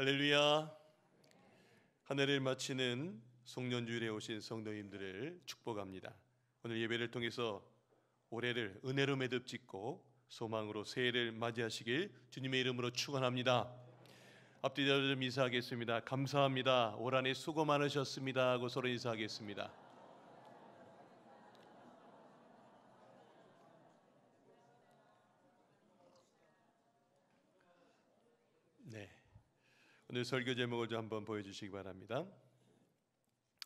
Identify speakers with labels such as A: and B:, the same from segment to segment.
A: 할렐루야. 한 해를 마치는 송년주일에 오신 성도님들을 축복합니다. 오늘 예배를 통해서 올해를 은혜로 매듭짓고 소망으로 새해를 맞이하시길 주님의 이름으로 축원합니다. 앞뒤 좀 인사하겠습니다. 감사합니다. 올 한 해 수고 많으셨습니다 하고 서로 인사하겠습니다. 네, 오늘 설교 제목을 좀 한번 보여주시기 바랍니다.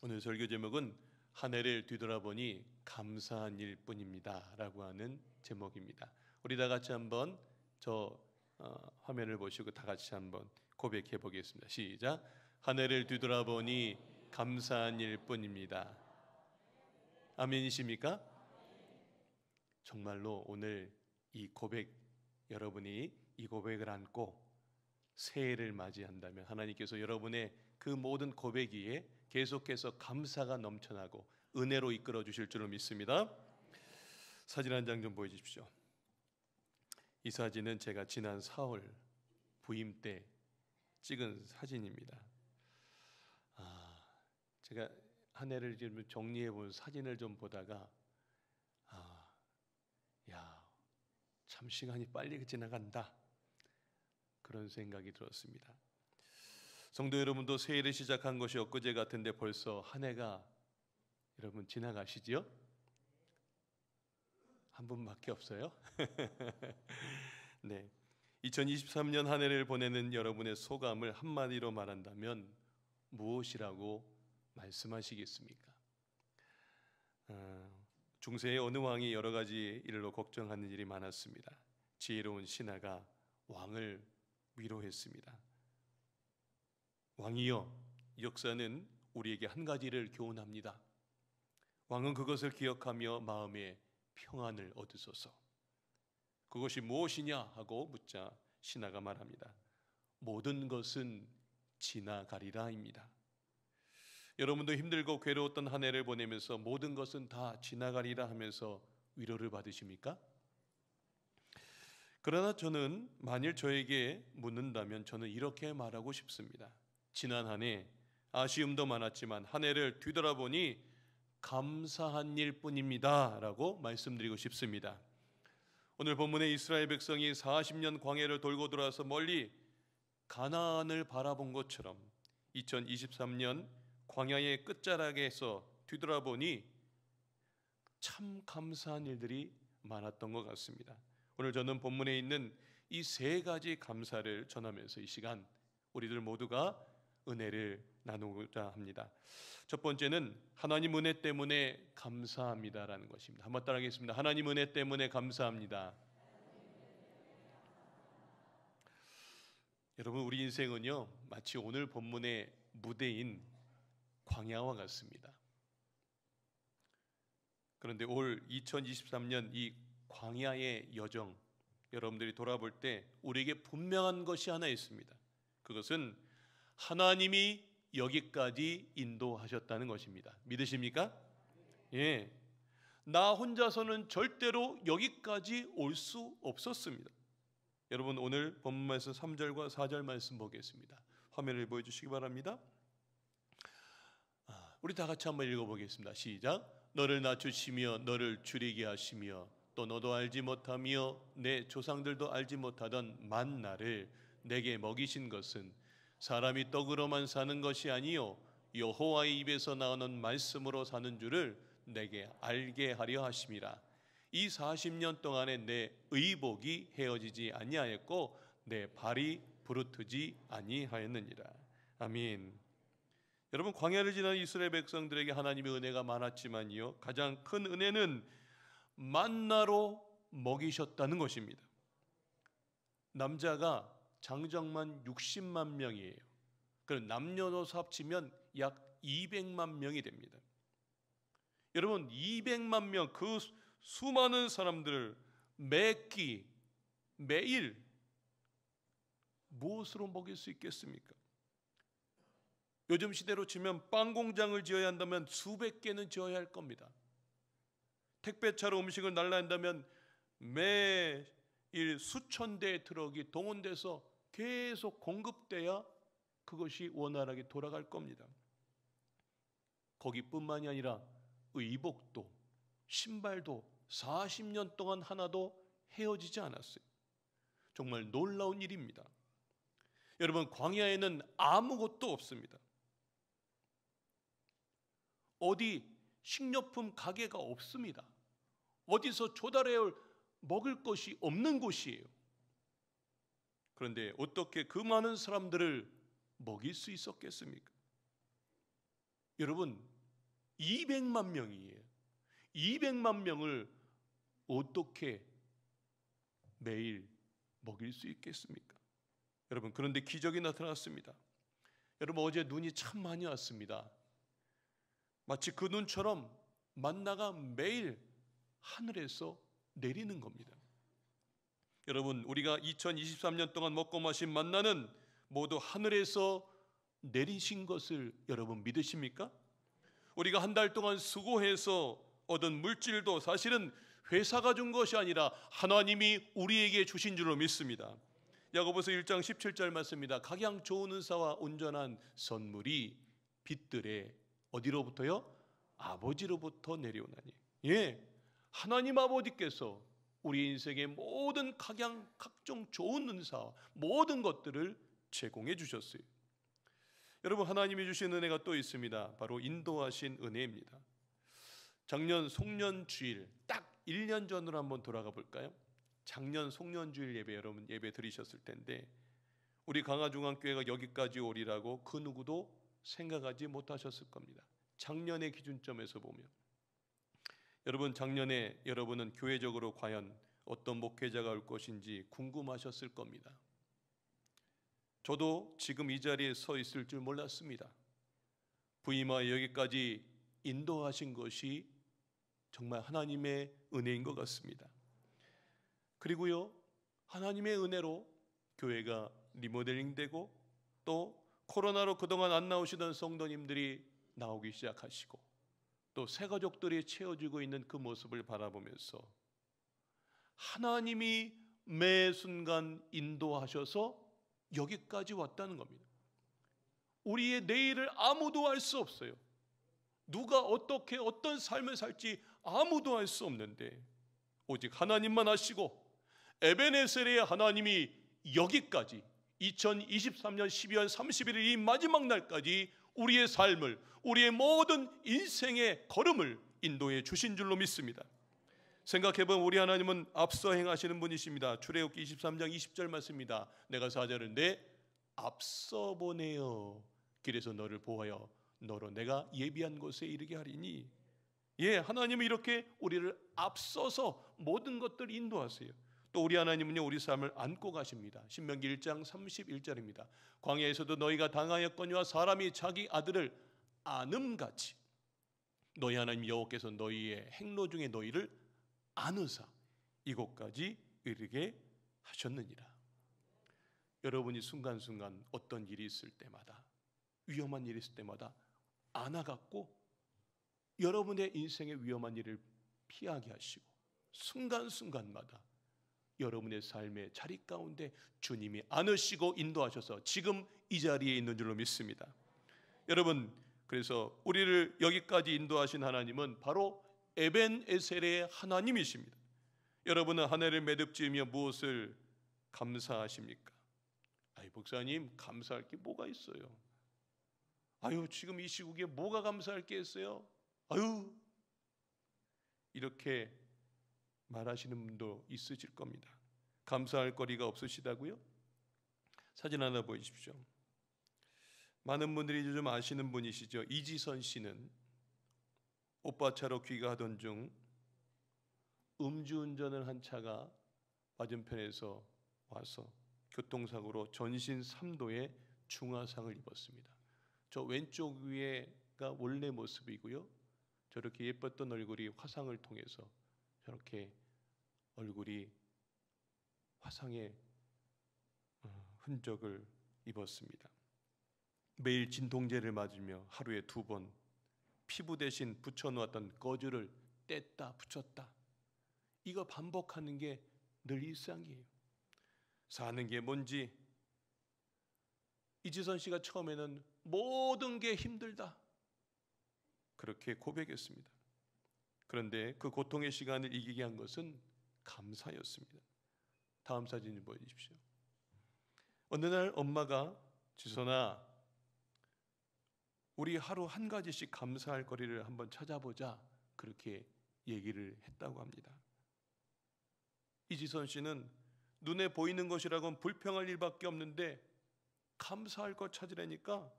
A: 오늘 설교 제목은 한 해를 뒤돌아보니 감사한 일뿐입니다 라고 하는 제목입니다. 우리 다 같이 한번 화면을 보시고 다 같이 한번 고백해 보겠습니다. 시작. 한 해를 뒤돌아보니 감사한 일뿐입니다. 아멘이십니까? 정말로 오늘 이 고백, 여러분이 이 고백을 안고 새해를 맞이한다면 하나님께서 여러분의 그 모든 고백 위에 계속해서 감사가 넘쳐나고 은혜로 이끌어 주실 줄을 믿습니다. 사진 한 장 좀 보여주십시오. 이 사진은 제가 지난 4월 부임 때 찍은 사진입니다. 제가 한 해를 좀 정리해 본 사진을 좀 보다가 참 시간이 빨리 지나간다, 그런 생각이 들었습니다. 성도 여러분도 새해를 시작한 것이 엊그제 같은데 벌써 한 해가 여러분 지나가시지요? 한 분밖에 없어요? 네, 2023년 한 해를 보내는 여러분의 소감을 한마디로 말한다면 무엇이라고 말씀하시겠습니까? 중세의 어느 왕이 여러 가지 일로 걱정하는 일이 많았습니다. 지혜로운 신하가 왕을 위로했습니다. 왕이여, 역사는 우리에게 한 가지를 교훈합니다. 왕은 그것을 기억하며 마음에 평안을 얻으소서. 그것이 무엇이냐 하고 묻자 신하가 말합니다. 모든 것은 지나가리라입니다. 여러분도 힘들고 괴로웠던 한 해를 보내면서 모든 것은 다 지나가리라 하면서 위로를 받으십니까? 그러나 저는 만일 저에게 묻는다면 저는 이렇게 말하고 싶습니다. 지난 한 해 아쉬움도 많았지만 한 해를 뒤돌아보니 감사한 일뿐입니다 라고 말씀드리고 싶습니다. 오늘 본문의 이스라엘 백성이 40년 광야를 돌고 돌아서 멀리 가나안을 바라본 것처럼 2023년 광야의 끝자락에서 뒤돌아보니 참 감사한 일들이 많았던 것 같습니다. 오늘 저는 본문에 있는 이 세 가지 감사를 전하면서 이 시간 우리들 모두가 은혜를 나누고자 합니다. 첫 번째는 하나님 은혜 때문에 감사합니다라는 것입니다. 한번 따라하겠습니다. 하나님 은혜 때문에 감사합니다. 여러분, 우리 인생은요 마치 오늘 본문의 무대인 광야와 같습니다. 그런데 올 2023년 이 광야의 여정, 여러분들이 돌아볼 때 우리에게 분명한 것이 하나 있습니다. 그것은 하나님이 여기까지 인도하셨다는 것입니다. 믿으십니까? 예, 나 혼자서는 절대로 여기까지 올 수 없었습니다. 여러분, 오늘 본문 말씀 3절과 4절 말씀 보겠습니다. 화면을 보여주시기 바랍니다. 우리 다 같이 한번 읽어보겠습니다. 시작. 너를 낮추시며 너를 줄이게 하시며 또 너도 알지 못하며 내 조상들도 알지 못하던 만나를 내게 먹이신 것은 사람이 떡으로만 사는 것이 아니요 여호와의 입에서 나오는 말씀으로 사는 줄을 내게 알게 하려 하심이라. 이 40년 동안에 내 의복이 헤어지지 아니하였고 내 발이 부르트지 아니하였느니라. 아멘. 여러분, 광야를 지난 이스라엘 백성들에게 하나님의 은혜가 많았지만요 가장 큰 은혜는 만나로 먹이셨다는 것입니다. 남자가 장정만 60만 명이에요. 그럼 남녀노소 합치면 약 200만 명이 됩니다. 여러분, 200만 명, 그 수많은 사람들을 매끼 매일 무엇으로 먹일 수 있겠습니까? 요즘 시대로 치면 빵 공장을 지어야 한다면 수백 개는 지어야 할 겁니다. 택배차로 음식을 날라야 한다면 매일 수천 대의 트럭이 동원돼서 계속 공급돼야 그것이 원활하게 돌아갈 겁니다. 거기뿐만이 아니라 의복도 신발도 40년 동안 하나도 헤어지지 않았어요. 정말 놀라운 일입니다. 여러분, 광야에는 아무것도 없습니다. 어디 식료품 가게가 없습니다. 어디서 조달해야 할 먹을 것이 없는 곳이에요. 그런데 어떻게 그 많은 사람들을 먹일 수 있었겠습니까? 여러분, 200만 명이에요. 200만 명을 어떻게 매일 먹일 수 있겠습니까? 여러분, 그런데 기적이 나타났습니다. 여러분, 어제 눈이 참 많이 왔습니다. 마치 그 눈처럼 만나가 매일 하늘에서 내리는 겁니다. 여러분, 우리가 2023년 동안 먹고 마신 만나는 모두 하늘에서 내리신 것을 여러분 믿으십니까? 우리가 한 달 동안 수고해서 얻은 물질도 사실은 회사가 준 것이 아니라 하나님이 우리에게 주신 줄로 믿습니다. 야고보서 1장 17절 말씀입니다. 각양 좋은 은사와 온전한 선물이 빛들에 어디로부터요? 아버지로부터 내려오나니. 예, 하나님 아버지께서 우리 인생의 모든 각종 좋은 은사와 모든 것들을 제공해 주셨어요. 여러분, 하나님이 주신 은혜가 또 있습니다. 바로 인도하신 은혜입니다. 작년 송년주일 딱 1년 전으로 한번 돌아가 볼까요? 작년 송년주일 예배 여러분 예배 드리셨을 텐데 우리 강화중앙교회가 여기까지 오리라고 그 누구도 생각하지 못하셨을 겁니다. 작년의 기준점에서 보면 여러분, 작년에 여러분은 교회적으로 과연 어떤 목회자가 올 것인지 궁금하셨을 겁니다. 저도 지금 이 자리에 서 있을 줄 몰랐습니다. 부임하여 여기까지 인도하신 것이 정말 하나님의 은혜인 것 같습니다. 그리고요, 하나님의 은혜로 교회가 리모델링되고 또 코로나로 그동안 안 나오시던 성도님들이 나오기 시작하시고 또 새 가족들이 채워지고 있는 그 모습을 바라보면서 하나님이 매 순간 인도하셔서 여기까지 왔다는 겁니다. 우리의 내일을 아무도 알 수 없어요. 누가 어떻게 어떤 삶을 살지 아무도 알 수 없는데 오직 하나님만 아시고 에베네셀의 하나님이 여기까지 2023년 12월 31일 이 마지막 날까지 우리의 삶을, 우리의 모든 인생의 걸음을 인도해 주신 줄로 믿습니다. 생각해보면 우리 하나님은 앞서 행하시는 분이십니다. 출애굽기 23장 20절 말씀입니다. 내가 사자를 내 앞서 보내어 길에서 너를 보하여 너로 내가 예비한 곳에 이르게 하리니. 예, 하나님은 이렇게 우리를 앞서서 모든 것들을 인도하세요. 또 우리 하나님은요, 우리 삶을 안고 가십니다. 신명기 1장 31절입니다. 광야에서도 너희가 당하였거니와 사람이 자기 아들을 안음같이 너희 하나님 여호와께서 너희의 행로 중에 너희를 안으사 이곳까지 이르게 하셨느니라. 여러분이 순간순간 어떤 일이 있을 때마다, 위험한 일이 있을 때마다 안아갖고 여러분의 인생의 위험한 일을 피하게 하시고 순간순간마다 여러분의 삶의 자리 가운데 주님이 안으시고 인도하셔서 지금 이 자리에 있는 줄로 믿습니다. 여러분, 그래서 우리를 여기까지 인도하신 하나님은 바로 에벤에셀의 하나님이십니다. 여러분은 한 해를 매듭지으며 무엇을 감사하십니까? 아이, 목사님, 감사할 게 뭐가 있어요? 아유, 지금 이 시국에 뭐가 감사할 게 있어요? 아유, 이렇게 말하시는 분도 있으실 겁니다. 감사할 거리가 없으시다고요? 사진 하나 보여주십시오. 많은 분들이 좀 아시는 분이시죠. 이지선 씨는 오빠 차로 귀가하던 중 음주운전을 한 차가 맞은편에서 와서 교통사고로 전신 3도의 중화상을 입었습니다. 저 왼쪽 위에가 원래 모습이고요. 저렇게 예뻤던 얼굴이 화상을 통해서 저렇게 얼굴이 화상의 흔적을 입었습니다. 매일 진통제를 맞으며 하루에 2번 피부 대신 붙여놓았던 거즈를 뗐다 붙였다, 이거 반복하는 게 늘 일상이에요. 사는 게 뭔지 이지선 씨가 처음에는 모든 게 힘들다 그렇게 고백했습니다. 그런데 그 고통의 시간을 이기게 한 것은 감사였습니다. 다음 사진을 보여주십시오. 어느 날 엄마가 지선아, 우리 하루 한 가지씩 감사할 거리를 한번 찾아보자 그렇게 얘기를 했다고 합니다. 이지선 씨는 눈에 보이는 것이라고는 불평할 일밖에 없는데 감사할 것 찾으라니까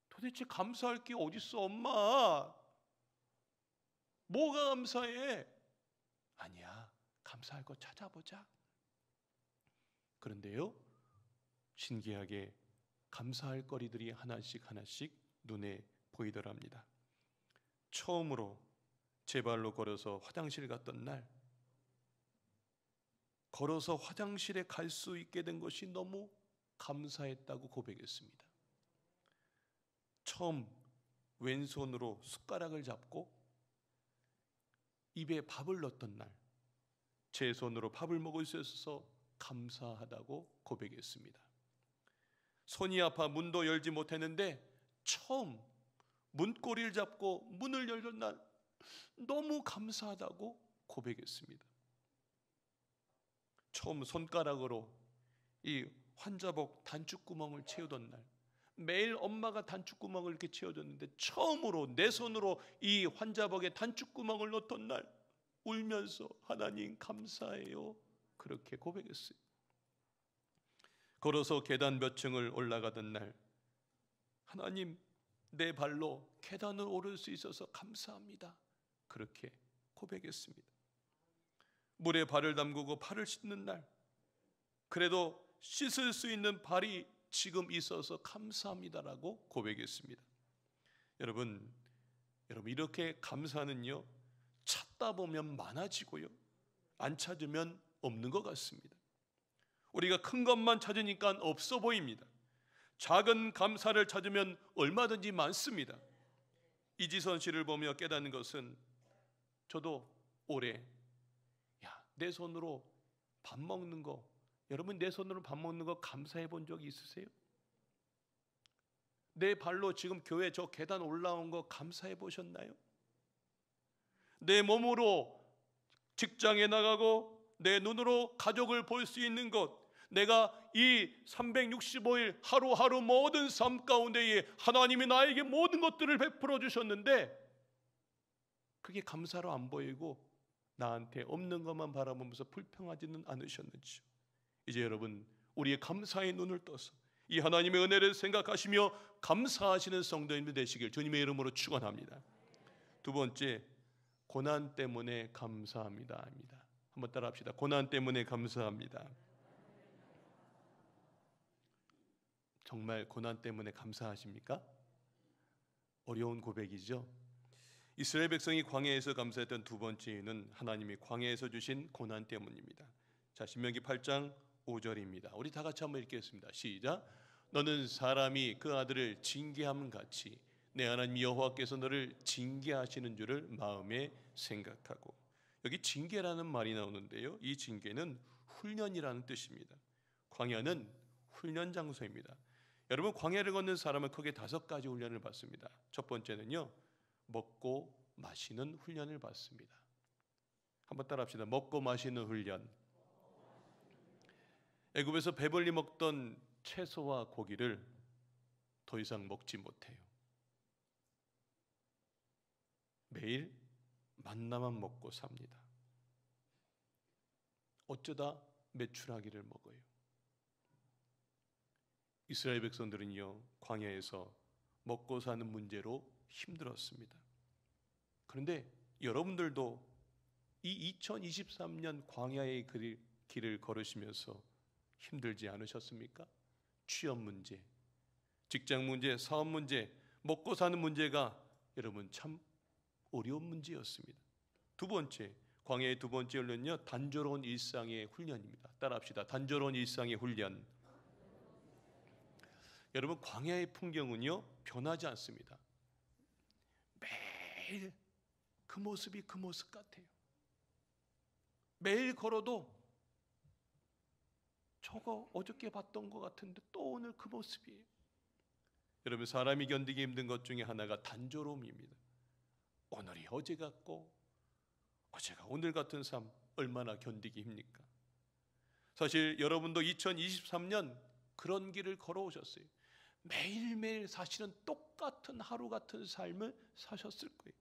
A: 도대체 감사할 게 어딨어 엄마? 뭐가 감사해? 아니야, 감사할 것 찾아보자. 그런데요, 신기하게 감사할 거리들이 하나씩 하나씩 눈에 보이더랍니다. 처음으로 제 발로 걸어서 화장실 갔던 날, 걸어서 화장실에 갈 수 있게 된 것이 너무 감사했다고 고백했습니다. 처음 왼손으로 숟가락을 잡고 입에 밥을 넣었던 날, 제 손으로 밥을 먹을 수 있어서 감사하다고 고백했습니다. 손이 아파 문도 열지 못했는데 처음 문고리를 잡고 문을 열던 날 너무 감사하다고 고백했습니다. 처음 손가락으로 이 환자복 단축구멍을 채우던 날, 매일 엄마가 단축구멍을 이렇게 채워줬는데 처음으로 내 손으로 이 환자복에 단축구멍을 넣었던 날 울면서 하나님 감사해요 그렇게 고백했어요. 걸어서 계단 몇 층을 올라가던 날 하나님 내 발로 계단을 오를 수 있어서 감사합니다 그렇게 고백했습니다. 물에 발을 담그고 발을 씻는 날 그래도 씻을 수 있는 발이 지금 있어서 감사합니다라고 고백했습니다. 여러분 이렇게 감사는요 찾다 보면 많아지고요 안 찾으면 없는 것 같습니다. 우리가 큰 것만 찾으니까 없어 보입니다. 작은 감사를 찾으면 얼마든지 많습니다. 이지선 씨를 보며 깨닫는 것은 저도 올해 내 손으로 밥 먹는 거, 여러분 내 손으로 밥 먹는 거 감사해 본 적 있으세요? 내 발로 지금 교회 저 계단 올라온 거 감사해 보셨나요? 내 몸으로 직장에 나가고 내 눈으로 가족을 볼 수 있는 것, 내가 이 365일 하루하루 모든 삶 가운데에 하나님이 나에게 모든 것들을 베풀어 주셨는데 그게 감사로 안 보이고 나한테 없는 것만 바라보면서 불평하지는 않으셨는지요? 이제 여러분 우리의 감사의 눈을 떠서 이 하나님의 은혜를 생각하시며 감사하시는 성도님들 되시길 주님의 이름으로 축원합니다. 두 번째, 고난 때문에 감사합니다입니다. 한번 따라합시다. 고난 때문에 감사합니다. 정말 고난 때문에 감사하십니까? 어려운 고백이죠. 이스라엘 백성이 광야에서 감사했던 두 번째 이유는 하나님이 광야에서 주신 고난 때문입니다. 자, 신명기 8장 5절입니다. 우리 다 같이 한번 읽겠습니다. 시작. 너는 사람이 그 아들을 징계함 같이 내 하나님 여호와께서 너를 징계하시는 줄을 마음에 생각하고. 여기 징계라는 말이 나오는데요, 이 징계는 훈련이라는 뜻입니다. 광야는 훈련 장소입니다. 여러분 광야를 걷는 사람은 크게 5가지 훈련을 받습니다. 첫 번째는요, 먹고 마시는 훈련을 받습니다. 한번 따라합시다. 먹고 마시는 훈련. 애굽에서 배불리 먹던 채소와 고기를 더 이상 먹지 못해요. 매일 만나만 먹고 삽니다. 어쩌다 메추라기를 먹어요. 이스라엘 백성들은요, 광야에서 먹고 사는 문제로 힘들었습니다. 그런데 여러분들도 이 2023년 광야의 길을 걸으시면서 힘들지 않으셨습니까? 취업 문제, 직장 문제, 사업 문제, 먹고 사는 문제가 여러분 참 어려운 문제였습니다. 두 번째, 광야의 두 번째 훈련은요, 단조로운 일상의 훈련입니다. 따라합시다. 단조로운 일상의 훈련. 여러분 광야의 풍경은요 변하지 않습니다. 매일 그 모습이 그 모습 같아요. 매일 걸어도 저거 어저께 봤던 것 같은데 또 오늘 그 모습이에요. 여러분, 사람이 견디기 힘든 것 중에 하나가 단조로움입니다. 오늘이 어제 같고 어제가 오늘 같은 삶 얼마나 견디기 힘듭니까? 사실 여러분도 2023년 그런 길을 걸어오셨어요. 매일매일 사실은 똑같은 하루 같은 삶을 사셨을 거예요.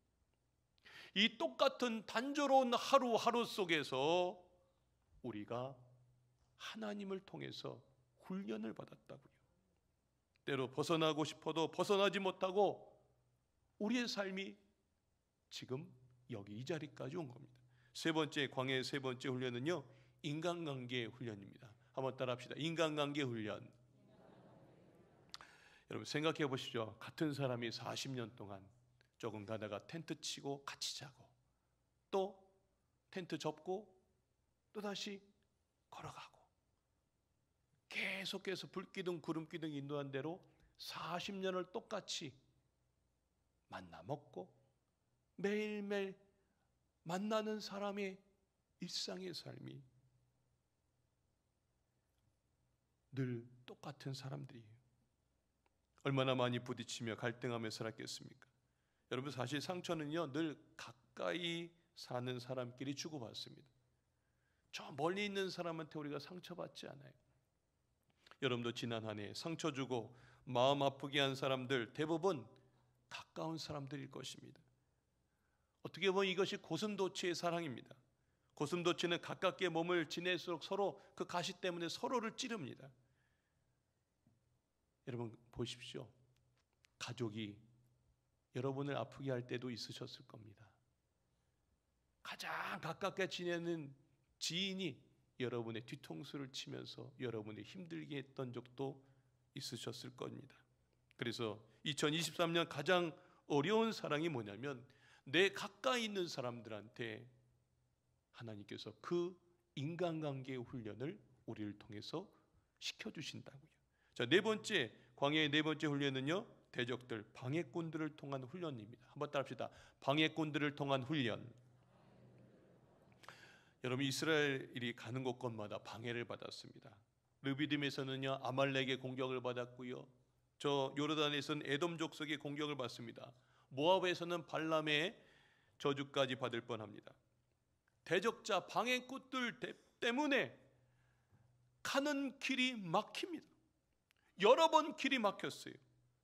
A: 이 똑같은 단조로운 하루하루 속에서 우리가 하나님을 통해서 훈련을 받았다고요. 때로 벗어나고 싶어도 벗어나지 못하고 우리의 삶이 지금 여기 이 자리까지 온 겁니다. 세 번째, 광야의 세 번째 훈련은요, 인간관계 훈련입니다. 한번 따라합시다. 인간관계 훈련. 여러분 생각해 보시죠. 같은 사람이 40년 동안 조금 가다가 텐트 치고 같이 자고, 또 텐트 접고 또 다시 걸어가고, 계속해서 불기둥 구름기둥 인도한 대로 40년을 똑같이 만나 먹고 매일매일 만나는 사람의 일상의 삶이 늘 똑같은 사람들이에요. 얼마나 많이 부딪히며 갈등하며 살았겠습니까? 여러분, 사실 상처는요 늘 가까이 사는 사람끼리 주고받습니다. 저 멀리 있는 사람한테 우리가 상처받지 않아요. 여러분도 지난 한 해 상처 주고 마음 아프게 한 사람들 대부분 가까운 사람들일 것입니다. 어떻게 보면 이것이 고슴도치의 사랑입니다. 고슴도치는 가깝게 몸을 지낼수록 서로 그 가시 때문에 서로를 찌릅니다. 여러분 보십시오. 가족이 여러분을 아프게 할 때도 있으셨을 겁니다. 가장 가깝게 지내는 지인이 여러분의 뒤통수를 치면서 여러분을 힘들게 했던 적도 있으셨을 겁니다. 그래서 2023년 가장 어려운 사랑이 뭐냐면 내 가까이 있는 사람들한테 하나님께서 그 인간관계의 훈련을 우리를 통해서 시켜주신다고요. 자, 네 번째, 광야의 네 번째 훈련은요, 대적들, 방해꾼들을 통한 훈련입니다. 한번 따라합시다. 방해꾼들을 통한 훈련. 여러분, 이스라엘이 가는 곳곳마다 방해를 받았습니다. 르비딤에서는요 아말렉의 공격을 받았고요, 저 요르단에서는 에돔 족속의 공격을 받습니다. 모압에서는 발람의 저주까지 받을 뻔합니다. 대적자 방해꾼들 때문에 가는 길이 막힙니다. 여러 번 길이 막혔어요.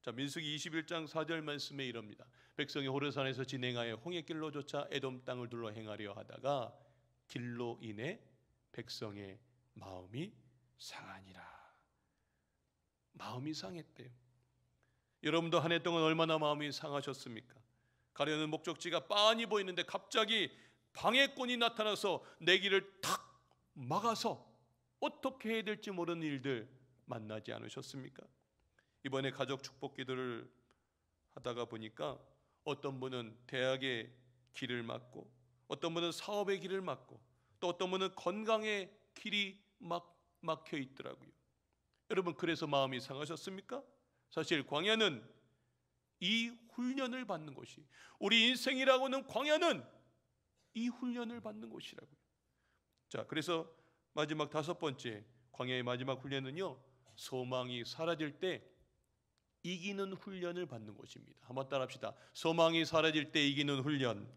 A: 자, 민수기 21장 4절 말씀에 이럽니다. 백성이 호르산에서 진행하여 홍해길로 쫓아 에돔 땅을 둘러 행하려 하다가 길로 인해 백성의 마음이 상하니라. 마음이 상했대요. 여러분도 한 해 동안 얼마나 마음이 상하셨습니까? 가려는 목적지가 빤히 보이는데 갑자기 방해꾼이 나타나서 내 길을 탁 막아서 어떻게 해야 될지 모르는 일들 만나지 않으셨습니까? 이번에 가족 축복 기도를 하다가 보니까 어떤 분은 대학의 길을 막고, 어떤 분은 사업의 길을 막고, 또 어떤 분은 건강의 길이 막혀 있더라고요. 여러분, 그래서 마음이 상하셨습니까? 사실 광야는 이 훈련을 받는 곳이, 우리 인생이라고는 광야는 이 훈련을 받는 곳이라고요. 자, 그래서 마지막 다섯 번째, 광야의 마지막 훈련은요, 소망이 사라질 때 이기는 훈련을 받는 곳입니다. 한번 따라합시다. 소망이 사라질 때 이기는 훈련.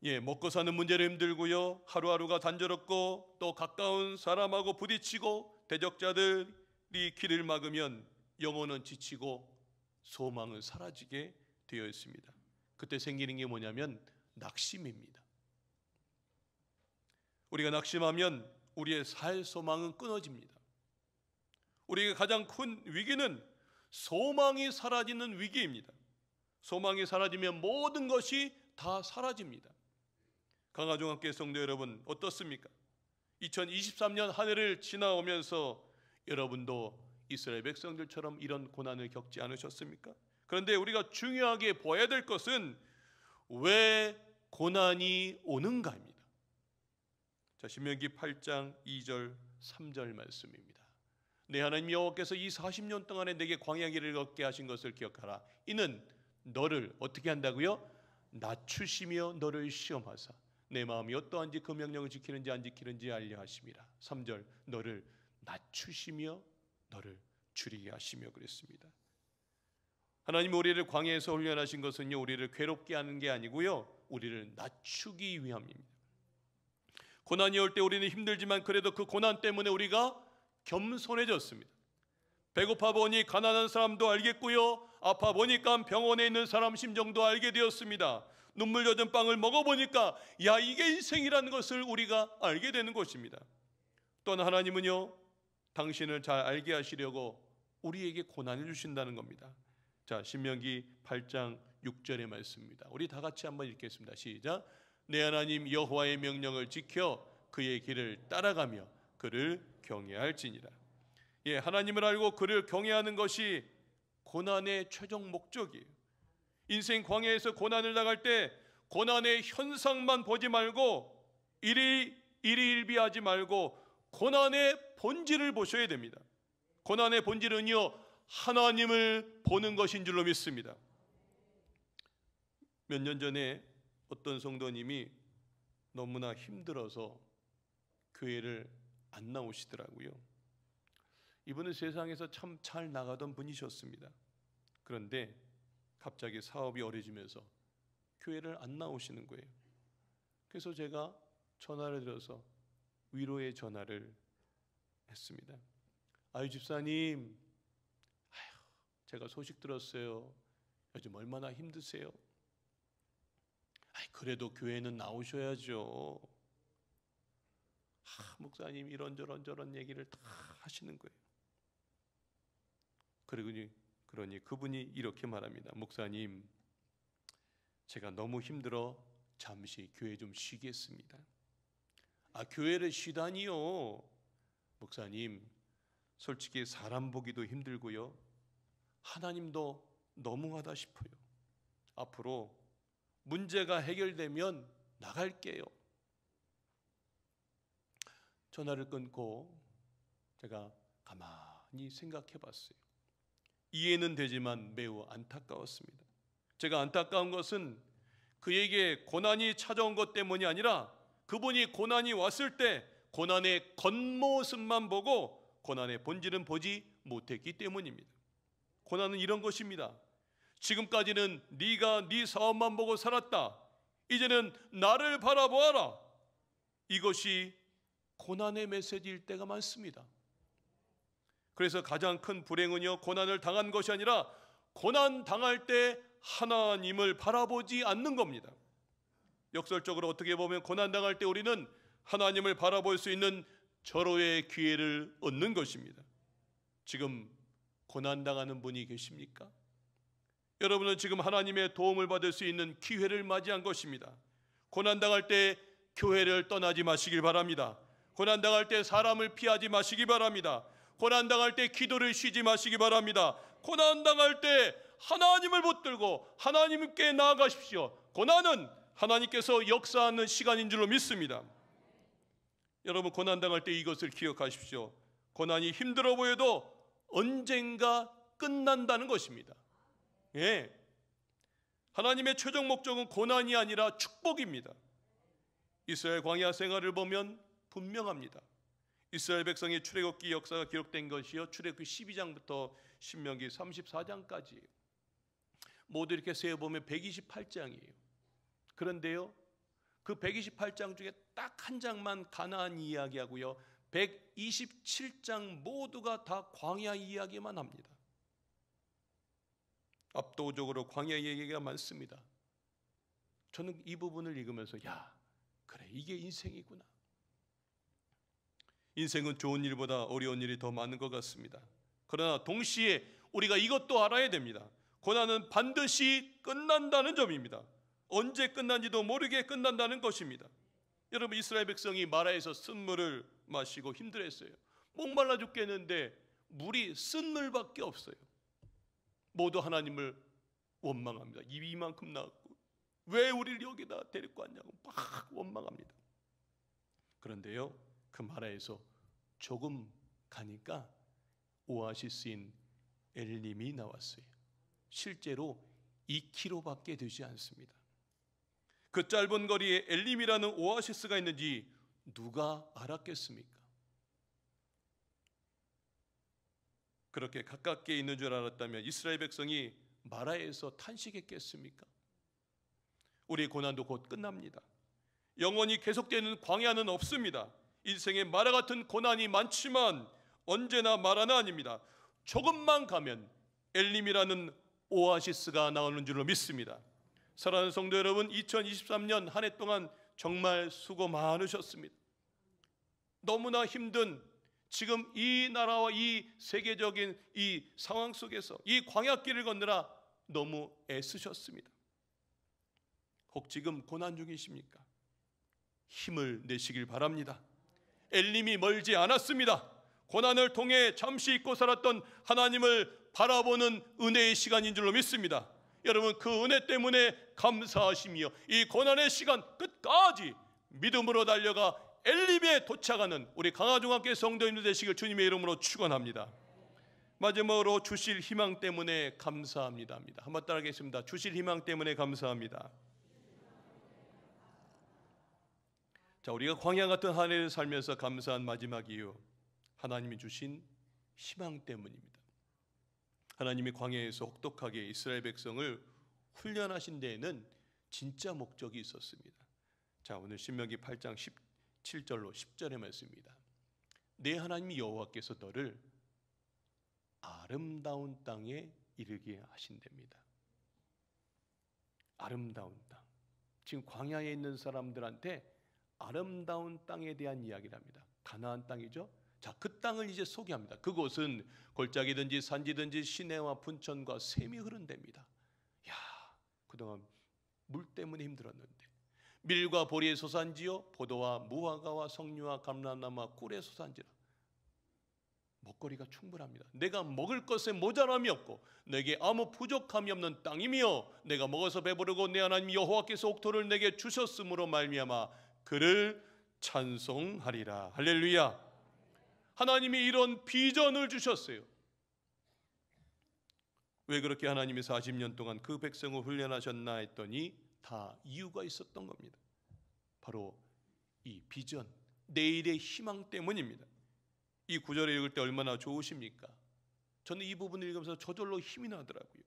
A: 예, 먹고 사는 문제로 힘들고요, 하루하루가 단조롭고, 또 가까운 사람하고 부딪히고 대적자들이 길을 막으면 영혼은 지치고 소망은 사라지게 되어 있습니다. 그때 생기는 게 뭐냐면 낙심입니다. 우리가 낙심하면 우리의 살 소망은 끊어집니다. 우리가 가장 큰 위기는 소망이 사라지는 위기입니다. 소망이 사라지면 모든 것이 다 사라집니다. 강화중학교 성도 여러분, 어떻습니까? 2023년 한 해를 지나오면서 여러분도 이스라엘 백성들처럼 이런 고난을 겪지 않으셨습니까? 그런데 우리가 중요하게 보아야 될 것은 왜 고난이 오는가입니다. 자, 신명기 8장 2절 3절 말씀입니다. 내 하나님 여호와께서 이 40년 동안에 내게 광야 길을 걷게 하신 것을 기억하라. 이는 너를 어떻게 한다고요? 낮추시며 너를 시험하사 내 마음이 어떠한지 그 명령을 지키는지 안 지키는지 알려 하심이라. 3절 너를 낮추시며 너를 줄이게 하시며 그랬습니다. 하나님 우리를 광야에서 훈련하신 것은요, 우리를 괴롭게 하는 게 아니고요, 우리를 낮추기 위함입니다. 고난이 올 때 우리는 힘들지만 그래도 그 고난 때문에 우리가 겸손해졌습니다. 배고파 보니 가난한 사람도 알겠고요, 아파 보니까 병원에 있는 사람 심정도 알게 되었습니다. 눈물 젖은 빵을 먹어보니까 야, 이게 인생이라는 것을 우리가 알게 되는 것입니다. 또한 하나님은요, 당신을 잘 알게 하시려고 우리에게 고난을 주신다는 겁니다. 자, 신명기 8장 6절의 말씀입니다. 우리 다 같이 한번 읽겠습니다. 시작. 내 하나님 여호와의 명령을 지켜 그의 길을 따라가며 그를 경외할지니라. 예, 하나님을 알고 그를 경외하는 것이 고난의 최종 목적이에요. 인생 광야에서 고난을 당할 때 고난의 현상만 보지 말고 일희일비하지 말고 고난의 본질을 보셔야 됩니다. 고난의 본질은요, 하나님을 보는 것인 줄로 믿습니다. 몇 년 전에 어떤 성도님이 너무나 힘들어서 교회를 안 나오시더라고요. 이분은 세상에서 참 잘 나가던 분이셨습니다. 그런데 갑자기 사업이 어려지면서 교회를 안 나오시는 거예요. 그래서 제가 전화를 드려서 위로의 전화를 했습니다. 아유 집사님, 제가 소식 들었어요. 요즘 얼마나 힘드세요? 그래도 교회는 나오셔야죠. 목사님 이런저런 저런 얘기를 다 하시는 거예요. 그러니 그분이 이렇게 말합니다. 목사님, 제가 너무 힘들어 잠시 교회 좀 쉬겠습니다. 교회를 쉬다니요? 목사님, 솔직히 사람 보기도 힘들고요, 하나님도 너무하다 싶어요. 앞으로 문제가 해결되면 나갈게요. 전화를 끊고 제가 가만히 생각해 봤어요. 이해는 되지만 매우 안타까웠습니다. 제가 안타까운 것은 그에게 고난이 찾아온 것 때문이 아니라 그분이 고난이 왔을 때 고난의 겉모습만 보고 고난의 본질은 보지 못했기 때문입니다. 고난은 이런 것입니다. 지금까지는 네가 네 사업만 보고 살았다. 이제는 나를 바라보아라. 이것이 고난의 메시지일 때가 많습니다. 그래서 가장 큰 불행은요, 고난을 당한 것이 아니라 고난 당할 때 하나님을 바라보지 않는 겁니다. 역설적으로 어떻게 보면 고난 당할 때 우리는 하나님을 바라볼 수 있는 절호의 기회를 얻는 것입니다. 지금 고난 당하는 분이 계십니까? 여러분은 지금 하나님의 도움을 받을 수 있는 기회를 맞이한 것입니다. 고난 당할 때 교회를 떠나지 마시길 바랍니다. 고난 당할 때 사람을 피하지 마시기 바랍니다. 고난 당할 때 기도를 쉬지 마시기 바랍니다. 고난 당할 때 하나님을 붙들고 하나님께 나아가십시오. 고난은 하나님께서 역사하는 시간인 줄로 믿습니다. 여러분, 고난 당할 때 이것을 기억하십시오. 고난이 힘들어 보여도 언젠가 끝난다는 것입니다. 예, 하나님의 최종 목적은 고난이 아니라 축복입니다. 이스라엘 광야 생활을 보면 분명합니다. 이스라엘 백성의 출애굽기 역사가 기록된 것이요, 출애굽기 12장부터 신명기 34장까지예요. 모두 이렇게 세어보면 128장이에요. 그런데요, 그 128장 중에 딱 한 장만 가나안 이야기하고요, 127장 모두가 다 광야 이야기만 합니다. 압도적으로 광야 얘기가 많습니다. 저는 이 부분을 읽으면서 그래, 이게 인생이구나. 인생은 좋은 일보다 어려운 일이 더 많은 것 같습니다. 그러나 동시에 우리가 이것도 알아야 됩니다. 고난은 반드시 끝난다는 점입니다. 언제 끝난지도 모르게 끝난다는 것입니다. 여러분, 이스라엘 백성이 마라에서 쓴 물을 마시고 힘들었어요. 목말라 죽겠는데 물이 쓴 물밖에 없어요. 모두 하나님을 원망합니다. 입이 이만큼 나왔고 왜 우리를 여기다 데리고 왔냐고 막 원망합니다. 그런데요, 그 마라에서 조금 가니까 오아시스인 엘림이 나왔어요. 실제로 2km밖에 되지 않습니다. 그 짧은 거리에 엘림이라는 오아시스가 있는지 누가 알았겠습니까? 그렇게 가깝게 있는 줄 알았다면 이스라엘 백성이 마라에서 탄식했겠습니까? 우리의 고난도 곧 끝납니다. 영원히 계속되는 광야는 없습니다. 인생에 마라 같은 고난이 많지만 언제나 마라는 아닙니다. 조금만 가면 엘림이라는 오아시스가 나오는 줄로 믿습니다. 사랑하는 성도 여러분, 2023년 한 해 동안 정말 수고 많으셨습니다. 너무나 힘든 지금 이 나라와 이 세계적인 이 상황 속에서 이 광야길을 건너라 너무 애쓰셨습니다. 혹 지금 고난 중이십니까? 힘을 내시길 바랍니다. 엘림이 멀지 않았습니다. 고난을 통해 잠시 잊고 살았던 하나님을 바라보는 은혜의 시간인 줄로 믿습니다. 여러분, 그 은혜 때문에 감사하시며 이 고난의 시간 끝까지 믿음으로 달려가 엘림에 도착하는 우리 강화중학교 성도님들 되시길 주님의 이름으로 축원합니다. 마지막으로 주실 희망 때문에 감사합니다. 한번 따라하겠습니다. 주실 희망 때문에 감사합니다. 자, 우리가 광야 같은 한 해를 살면서 감사한 마지막 이유, 하나님이 주신 희망 때문입니다. 하나님이 광야에서 혹독하게 이스라엘 백성을 훈련하신 데에는 진짜 목적이 있었습니다. 자, 오늘 신명기 8장 17절로 10절의 말씀입니다. 내 하나님 여호와께서 너를 아름다운 땅에 이르게 하신답니다. 아름다운 땅. 지금 광야에 있는 사람들한테 아름다운 땅에 대한 이야기를 합니다. 가나안 땅이죠. 자, 그 땅을 이제 소개합니다. 그곳은 골짜기든지 산지든지 시내와 분천과 샘이 흐른 데입니다. 야, 그동안 물 때문에 힘들었는데 밀과 보리의 소산지요, 포도와 무화과와 석류와 감람나무와 꿀의 소산지라. 먹거리가 충분합니다. 내가 먹을 것에 모자람이 없고 내게 아무 부족함이 없는 땅이며 내가 먹어서 배부르고 내 하나님 여호와께서 옥토를 내게 주셨으므로 말미암아 그를 찬송하리라. 할렐루야. 하나님이 이런 비전을 주셨어요. 왜 그렇게 하나님이 40년 동안 그 백성을 훈련하셨나 했더니 다 이유가 있었던 겁니다. 바로 이 비전, 내일의 희망 때문입니다. 이 구절을 읽을 때 얼마나 좋으십니까? 저는 이 부분을 읽으면서 저절로 힘이 나더라고요.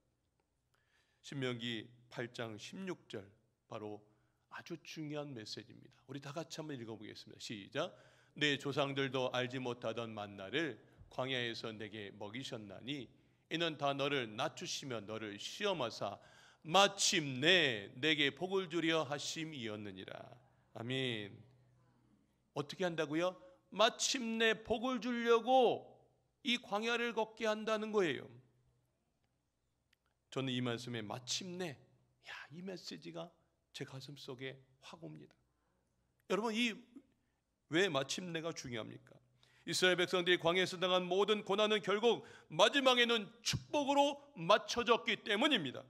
A: 신명기 8장 16절, 바로 아주 중요한 메시지입니다. 우리 다 같이 한번 읽어보겠습니다. 시작. 내 조상들도 알지 못하던 만나를 광야에서 내게 먹이셨나니 이는 다 너를 낮추시며 너를 시험하사 마침내 내게 복을 주려 하심이었느니라. 아멘. 어떻게 한다고요? 마침내 복을 주려고 이 광야를 걷게 한다는 거예요. 저는 이 말씀에 마침내, 이 메시지가 제 가슴 속에 확 옵니다. 여러분, 왜 마침내가 중요합니까? 이스라엘 백성들이 광야에서 당한 모든 고난은 결국 마지막에는 축복으로 맞춰졌기 때문입니다.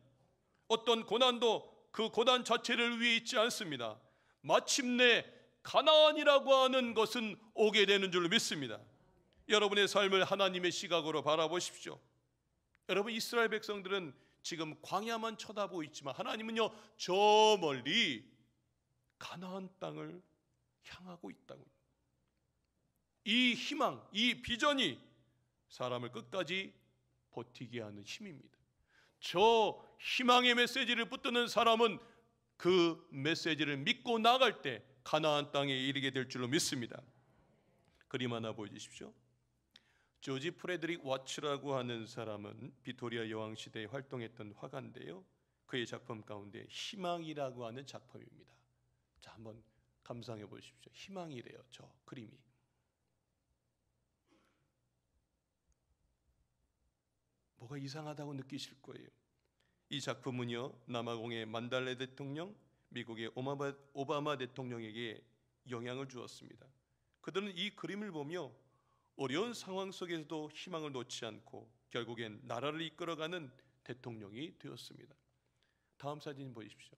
A: 어떤 고난도 그 고난 자체를 위해 있지 않습니다. 마침내 가나안이라고 하는 것은 오게 되는 줄 믿습니다. 여러분의 삶을 하나님의 시각으로 바라보십시오. 여러분, 이스라엘 백성들은 지금 광야만 쳐다보고 있지만 하나님은요, 저 멀리 가나안 땅을 향하고 있다고요. 이 희망, 이 비전이 사람을 끝까지 버티게 하는 힘입니다. 저 희망의 메시지를 붙드는 사람은 그 메시지를 믿고 나갈 때 가나안 땅에 이르게 될 줄로 믿습니다. 그림 하나 보여주십시오. 조지 프레드릭 와츠라고 하는 사람은 빅토리아 여왕 시대에 활동했던 화가인데요, 그의 작품 가운데 희망이라고 하는 작품입니다. 자, 한번 감상해 보십시오. 희망이래요, 저 그림이. 뭐가 이상하다고 느끼실 거예요. 이 작품은요, 남아공의 만달레 대통령, 미국의 오바마 대통령에게 영향을 주었습니다. 그들은 이 그림을 보며 어려운 상황 속에서도 희망을 놓지 않고 결국엔 나라를 이끌어가는 대통령이 되었습니다. 다음 사진 보십시오.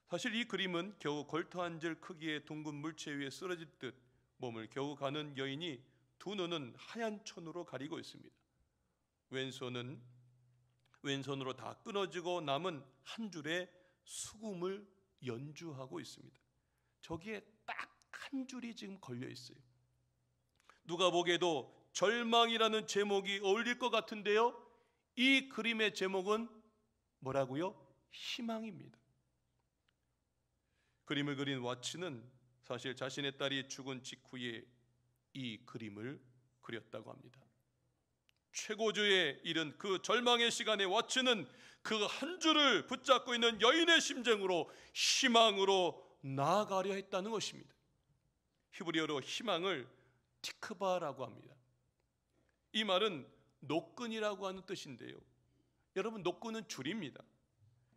A: 사실 이 그림은 겨우 걸터 한 줄 크기의 둥근 물체 위에 쓰러질 듯 몸을 겨우 가는 여인이 두 눈은 하얀 천으로 가리고 있습니다. 왼손으로 다 끊어지고 남은 한 줄의 수금을 연주하고 있습니다. 저기에 딱 한 줄이 지금 걸려 있어요. 누가 보기에도 절망이라는 제목이 어울릴 것 같은데요, 이 그림의 제목은 뭐라고요? 희망입니다. 그림을 그린 와츠는 사실 자신의 딸이 죽은 직후에 이 그림을 그렸다고 합니다. 최고조에 이른 그 절망의 시간에 와츠는 그 한 줄을 붙잡고 있는 여인의 심정으로 희망으로 나아가려 했다는 것입니다. 히브리어로 희망을 티크바라고 합니다. 이 말은 노끈이라고 하는 뜻인데요, 여러분, 노끈은 줄입니다.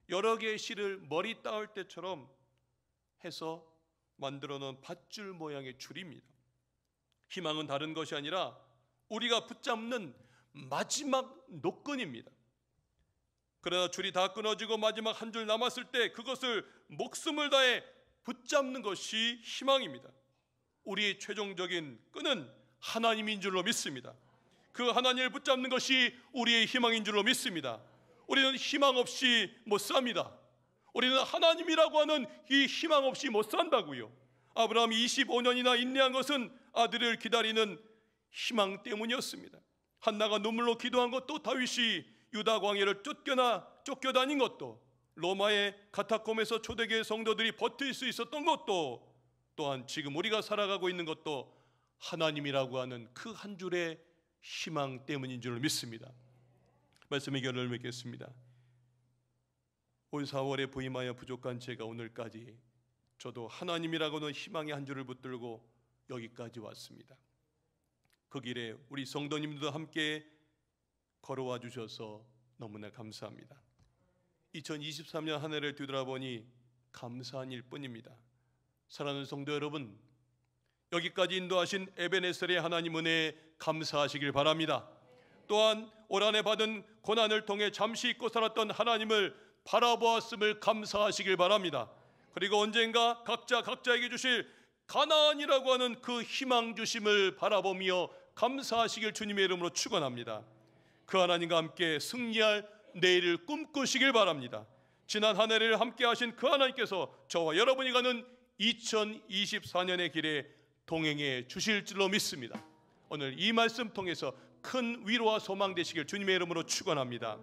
A: 여러 개의 실을 머리 따을 때처럼 해서 만들어 놓은 밧줄 모양의 줄입니다. 희망은 다른 것이 아니라 우리가 붙잡는 마지막 노끈입니다. 그러나 줄이 다 끊어지고 마지막 한 줄 남았을 때 그것을 목숨을 다해 붙잡는 것이 희망입니다. 우리의 최종적인 끈은 하나님인 줄로 믿습니다. 그 하나님을 붙잡는 것이 우리의 희망인 줄로 믿습니다. 우리는 희망 없이 못 삽니다. 우리는 하나님이라고 하는 이 희망 없이 못 산다고요. 아브라함이 25년이나 인내한 것은 아들을 기다리는 희망 때문이었습니다. 한나가 눈물로 기도한 것도, 다윗이 유다 광야를 쫓겨다닌 것도, 로마의 카타콤에서 초대교회 성도들이 버틸 수 있었던 것도, 또한 지금 우리가 살아가고 있는 것도 하나님이라고 하는 그 한 줄의 희망 때문인 줄 믿습니다. 말씀의 결론을 맺겠습니다. 올 4월에 부임하여 부족한 제가 오늘까지 저도 하나님이라고 하는 희망의 한 줄을 붙들고 여기까지 왔습니다. 그 길에 우리 성도님들도 함께 걸어와 주셔서 너무나 감사합니다. 2023년 한 해를 뒤돌아보니 감사한 일뿐입니다. 사랑하는 성도 여러분, 여기까지 인도하신 에베네셀의 하나님 은혜에 감사하시길 바랍니다. 또한 올 한 해 받은 고난을 통해 잠시 잊고 살았던 하나님을 바라보았음을 감사하시길 바랍니다. 그리고 언젠가 각자에게 주실 가나안이라고 하는 그 희망 주심을 바라보며 감사하시길 주님의 이름으로 축원합니다. 그 하나님과 함께 승리할 내일을 꿈꾸시길 바랍니다. 지난 한 해를 함께 하신 그 하나님께서 저와 여러분이 가는 2024년의 길에 동행해 주실 줄로 믿습니다. 오늘 이 말씀 통해서 큰 위로와 소망 되시길 주님의 이름으로 축원합니다.